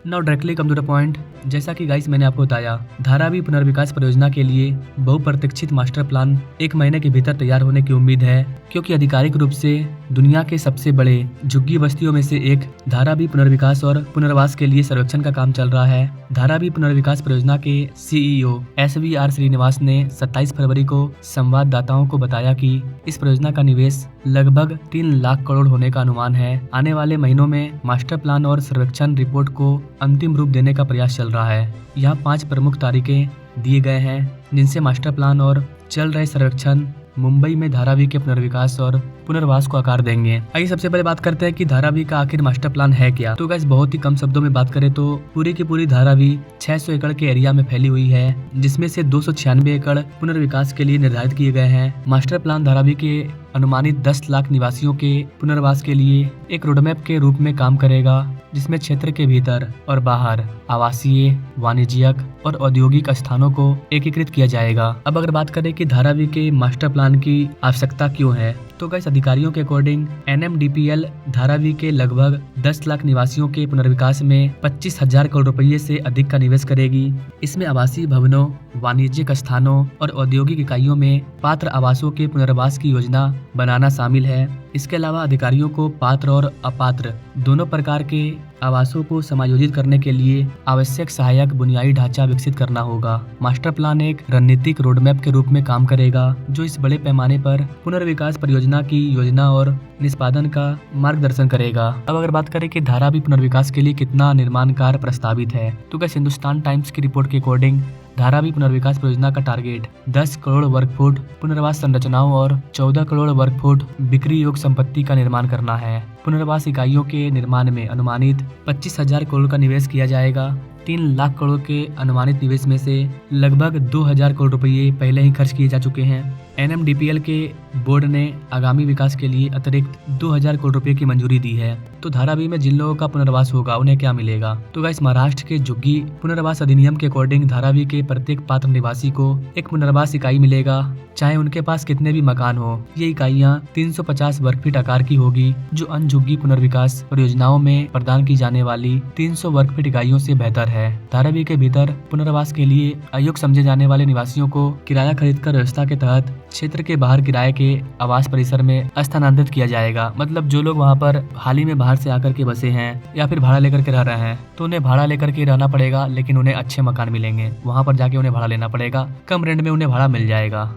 Now directly come to the point. जैसा कि guys मैंने आपको बताया, धारावी पुनर्विकास परियोजना के लिए बहुप्रतीक्षित मास्टर प्लान 1 महीने के भीतर तैयार होने की उम्मीद है, क्योंकि आधिकारिक रूप से दुनिया के सबसे बड़े झुग्गी बस्तियों में से एक धारावी पुनर्विकास और पुनर्वास के लिए सर्वेक्षण का काम चल रहा है। धारावी पुनर्विकास परियोजना के CEO SVR श्रीनिवास ने 27 फरवरी को संवाददाताओं को बताया कि इस परियोजना का निवेश लगभग 3 लाख करोड़ होने का अनुमान है। आने वाले महीनों में मास्टर प्लान और सर्वेक्षण रिपोर्ट को अंतिम रूप देने का प्रयास चल रहा है। यहाँ 5 प्रमुख तारीखें दिए गए हैं, जिनसे मास्टर प्लान और चल रहे सर्वेक्षण मुंबई में धारावी के पुनर्विकास और पुनर्वास को आकार देंगे। आइए सबसे पहले बात करते हैं कि धारावी का आखिर मास्टर प्लान है क्या। तो गाइस बहुत ही कम शब्दों में बात करें तो पूरी की पूरी धारावी 600 एकड़ के एरिया में फैली हुई है, जिसमें से 296 एकड़ पुनर्विकास के लिए निर्धारित किए गए हैं। मास्टर प्लान धारावी के अनुमानित 10 लाख निवासियों के पुनर्वास के लिए एक रोडमैप के रूप में काम करेगा, जिसमें क्षेत्र के भीतर और बाहर आवासीय, वाणिज्यिक और औद्योगिक स्थानों को एकीकृत किया जाएगा। अब अगर बात करें कि धारावी के मास्टर प्लान की आवश्यकता क्यों है, तो गाइस अधिकारियों के अकॉर्डिंग NMDPL धारावी के लगभग 10 लाख निवासियों के पुनर्विकास में 25,000 करोड़ रुपये से अधिक का निवेश करेगी। इसमें आवासीय भवनों, वाणिज्यिक स्थानों और औद्योगिक इकाइयों में पात्र आवासों के पुनर्वास की योजना बनाना शामिल है। इसके अलावा अधिकारियों को पात्र और अपात्र दोनों प्रकार के आवासों को समायोजित करने के लिए आवश्यक सहायक बुनियादी ढांचा विकसित करना होगा। मास्टर प्लान एक रणनीतिक रोडमैप के रूप में काम करेगा, जो इस बड़े पैमाने पर पुनर्विकास परियोजना की योजना और निष्पादन का मार्गदर्शन करेगा। अब अगर बात करें कि धारावी पुनर्विकास के लिए कितना निर्माण कार्य प्रस्तावित है, तो क्या हिंदुस्तान टाइम्स की रिपोर्ट के अकॉर्डिंग धारावी पुनर्विकास परियोजना का टारगेट 10 करोड़ वर्ग फुट पुनर्वास संरचनाओं और 14 करोड़ वर्ग फुट बिक्री योग्य संपत्ति का निर्माण करना है। पुनर्वास इकाइयों के निर्माण में अनुमानित 25,000 करोड़ का निवेश किया जाएगा। 3 लाख करोड़ के अनुमानित निवेश में से लगभग 2,000 करोड़ रुपये पहले ही खर्च किए जा चुके हैं। NMDPL के बोर्ड ने आगामी विकास के लिए अतिरिक्त 2,000 करोड़ रुपये की मंजूरी दी है। तो धारावी में जिन लोगों का पुनर्वास होगा उन्हें क्या मिलेगा, तो गाइस महाराष्ट्र के झुग्गी पुनर्वास अधिनियम के अकॉर्डिंग धारावी के प्रत्येक पात्र निवासी को एक पुनर्वास इकाई मिलेगा, चाहे उनके पास कितने भी मकान हो। ये इकाइयां 350 वर्ग फीट आकार की होगी, जो अन्य झुग्गी पुनर्विकास परियोजनाओं में प्रदान की जाने वाली 300 वर्ग फीट इकाइयों से बेहतर है। धारावी के भीतर पुनर्वास के लिए अयोग्य समझे जाने वाले निवासियों को किराया खरीदकर व्यवस्था के तहत क्षेत्र के बाहर किराए के आवास परिसर में स्थानांतरित किया जाएगा। मतलब जो लोग वहां पर हाल ही में बाहर से आकर के बसे हैं या फिर भाड़ा लेकर के रह रहे हैं, तो उन्हें भाड़ा लेकर के रहना पड़ेगा, लेकिन उन्हें अच्छे मकान मिलेंगे। वहां पर जाके उन्हें भाड़ा लेना पड़ेगा, कम रेंट में उन्हें भाड़ा मिल जाएगा।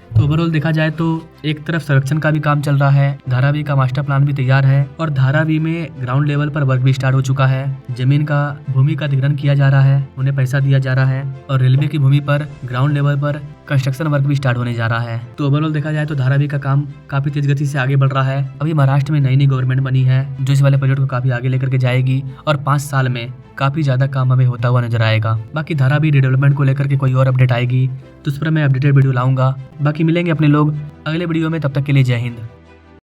तो ओवरऑल देखा जाए तो एक तरफ संरक्षण का भी काम चल रहा है, धारावी का मास्टर प्लान भी तैयार है और धारावी में ग्राउंड लेवल पर वर्क भी स्टार्ट हो चुका है। जमीन का भूमि का अधिग्रहण किया जा रहा है, उन्हें पैसा दिया जा रहा है और रेलवे की भूमि पर ग्राउंड लेवल पर कंस्ट्रक्शन वर्क भी स्टार्ट होने जा रहा है। तो ओवरऑल देखा जाए तो धारावी का काम काफी तेज गति से आगे बढ़ रहा है। अभी महाराष्ट्र में नई गवर्नमेंट बनी है, जो इस वाले प्रोजेक्ट को काफी आगे लेकर के जाएगी और 5 साल में काफी ज्यादा काम हमें होता हुआ नजर आएगा। बाकी धारावी डेवलपमेंट को लेकर के कोई और अपडेट आएगी तो उस पर मैं अपडेटेड वीडियो लाऊंगा। बाकी मिलेंगे अपने लोग अगले वीडियो में, तब तक के लिए जय हिंद।